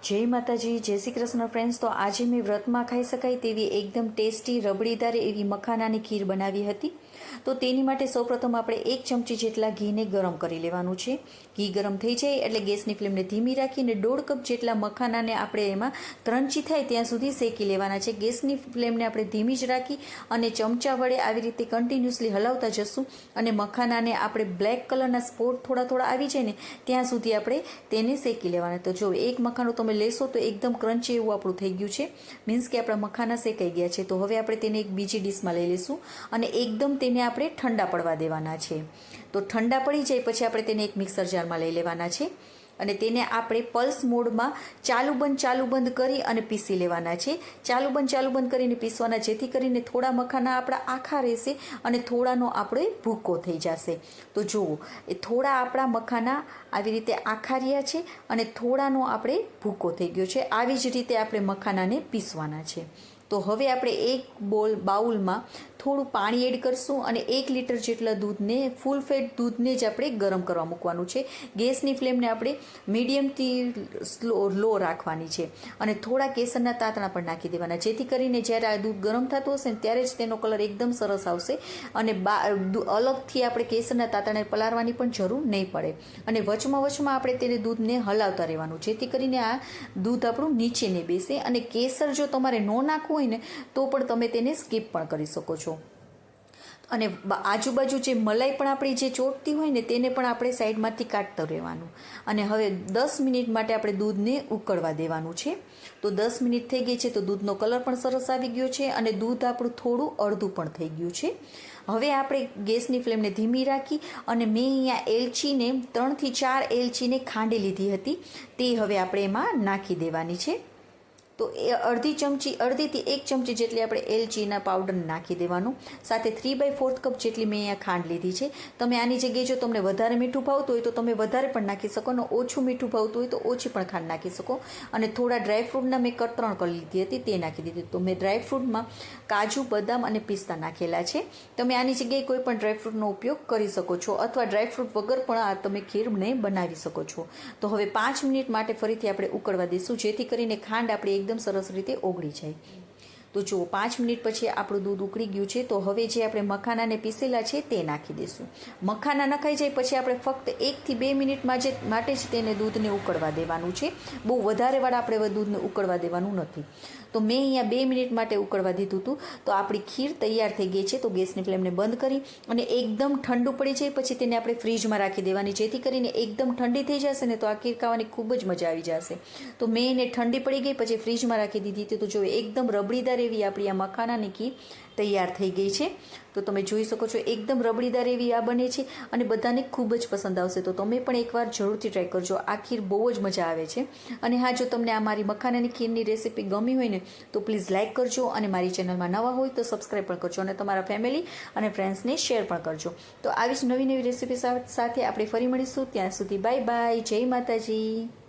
જય માતાજી, જય શ્રી કૃષ્ણ ફ્રેન્ડ્સ. તો આજે મેં વ્રતમાં ખાઈ શકાય તેવી એકદમ ટેસ્ટી રબડીદાર એવી મખાનાની ખીર બનાવી હતી. તો તેની માટે સૌપ્રથમ આપણે 1 ચમચી જેટલા ઘીને ગરમ કરી લેવાનું છે. ઘી ગરમ થઈ જાય એટલે ગેસની ફ્લેમને ધીમી રાખીને 1.5 કપ જેટલા મખાનાને આપણે એમાં ક્રન્ચી થાય ત્યાં સુધી શેકી લેવાના છે. ગેસની ફ્લેમને આપણે ધીમી જ રાખી અને ચમચા વડે આવી રીતે કન્ટિન્યુઅસલી હલાવતા જશું અને મખાનાને આપણે બ્લેક કલરના સ્પોટ થોડા આવી જાય ને ત્યાં સુધી આપણે તેને શેકી લેવાના. તો જો એક મખાનું તમે લેશો તો એકદમ ક્રન્ચી એવું આપણું થઈ ગયું છે, મીન્સ કે આપણા મખાના શેકાઈ ગયા છે. તો હવે આપણે તેને એક બીજી ડીશમાં લઈ લઈશું અને એકદમ તેને આપણે ઠંડા પડવા દેવાના છે. તો ઠંડા પડી જાય પછી આપણે તેને એક મિક્સર જારમાં લઈ લેવાના છે અને તેને આપણે પલ્સ મોડમાં ચાલુ બંધ કરી અને પીસી લેવાના છે. ચાલુ બંધ કરીને પીસવાના, જેથી કરીને થોડા મખાના આપણા આખા રહેશે અને થોડાનો આપણે ભૂકો થઈ જશે. તો જુઓ, એ થોડા આપણા મખાના આવી રીતે આખા રહ્યા છે અને થોડાનો આપણે ભૂકો થઈ ગયો છે. આવી જ રીતે આપણે મખાનાને પીસવાના છે. તો હવે આપણે એક બાઉલમાં થોડું પાણી એડ કરશું અને 1 લીટર જેટલા દૂધને, ફૂલ ફેટ દૂધને જ આપણે ગરમ કરવા મૂકવાનું છે. ગેસની ફ્લેમને આપણે મીડિયમથી લો રાખવાની છે અને થોડા કેસરના તાંતણા પણ નાખી દેવાના, જેથી કરીને જ્યારે આ દૂધ ગરમ થતું હશે ને ત્યારે જ તેનો કલર એકદમ સરસ આવશે અને અલગથી આપણે કેસરના તાંતણાને પલાળવાની પણ જરૂર નહીં પડે. અને વચમાં આપણે તેને દૂધને હલાવતા રહેવાનું, જેથી કરીને આ દૂધ આપણું નીચે નહીં બેસે. અને કેસર જો તમારે ન નાખવું હોય ને તો પણ તમે તેને સ્કીપ પણ કરી શકો છો. અને આજુબાજુ જે મલાઈ પણ આપણી જે ચોટતી હોય ને તેને પણ આપણે સાઈડમાંથી કાઢતા રહેવાનું. અને હવે 10 મિનિટ માટે આપણે દૂધને ઉકળવા દેવાનું છે. તો 10 મિનિટ થઈ ગઈ છે તો દૂધનો કલર પણ સરસ આવી ગયો છે અને દૂધ આપણું થોડું અડધું પણ થઈ ગયું છે. હવે આપણે ગેસની ફ્લેમને ધીમી રાખી અને મેં અહીંયા એલચીને 3 થી 4 એલચીને ખાંડી લીધી હતી, તે હવે આપણે એમાં નાખી દેવાની છે. તો એ અડધીથી 1 ચમચી જેટલી આપણે એલચીના પાવડર નાખી દેવાનું. સાથે 3/4 કપ જેટલી મેં અહીંયા ખાંડ લીધી છે. તમે આની જગ્યાએ જો તમને વધારે મીઠું ભાવતું હોય તો તમે વધારે પણ નાખી શકો અને ઓછું મીઠું ભાવતું હોય તો ઓછી પણ ખાંડ નાખી શકો. અને થોડા ડ્રાયફ્રૂટના મેં કતરણ કરી લીધી હતી, તે નાખી દીધી. તો મેં ડ્રાયફ્રૂટમાં કાજુ, બદામ અને પિસ્તા નાખેલા છે. તમે આની જગ્યાએ કોઈ પણ ડ્રાયફ્રૂટનો ઉપયોગ કરી શકો છો અથવા ડ્રાયફ્રૂટ વગર પણ આ તમે ખીરને બનાવી શકો છો. તો હવે 5 મિનિટ માટે ફરીથી આપણે ઉકળવા દઈશું, જેથી કરીને ખાંડ આપણે એકદમ સરસ રીતે ઓગળી જાય. તો જુઓ, 5 મિનિટ પછી આપણું દૂધ ઉકળી ગયું છે. તો હવે જે આપણે મખાનાને પીસેલા છે તે નાખી દઈશું. મખાના નખાઈ જાય પછી આપણે ફક્ત 1 થી 2 મિનિટ માટે જ તેને દૂધને ઉકળવા દેવાનું છે. બહુ વધારે વાર આપણે દૂધને ઉકળવા દેવાનું નથી. તો મેં અહીંયા 2 મિનિટ માટે ઉકળવા દીધું હતું. તો આપણી ખીર તૈયાર થઈ ગઈ છે. તો ગેસની ફ્લેમને બંધ કરી અને એકદમ ઠંડુ પડી જાય પછી તેને આપણે ફ્રીજમાં રાખી દેવાની, જેથી કરીને એકદમ ઠંડી થઈ જશે ને તો આ ખીર ખાવાની ખૂબ જ મજા આવી જશે. તો મેં એને ઠંડી પડી ગઈ પછી ફ્રીજમાં રાખી દીધી હતી. તો જો એકદમ રબડીદાર એવી આપણી આ મખાનાની ખીર તૈયાર થઈ ગઈ છે. તો તમે જોઈ શકો છો એકદમ રબડીદાર એવી આ બને છે અને બધાને ખૂબ જ પસંદ આવશે. તો તમે પણ એકવાર જરૂરથી ટ્રાય કરજો. આ ખીર બહુ જ મજા આવે છે. અને હા, જો તમને આ મારી મખાનાની ખીરની રેસીપી ગમી હોય ને તો પ્લીઝ લાઇક કરજો અને મારી ચેનલમાં નવા હોય તો સબસ્ક્રાઈબ પણ કરજો અને તમારા ફેમિલી અને ફ્રેન્ડ્સને શેર પણ કરજો. તો આવી જ નવી રેસીપી સાથે આપણે ફરી મળીશું. ત્યાં સુધી બાય બાય. જય માતાજી.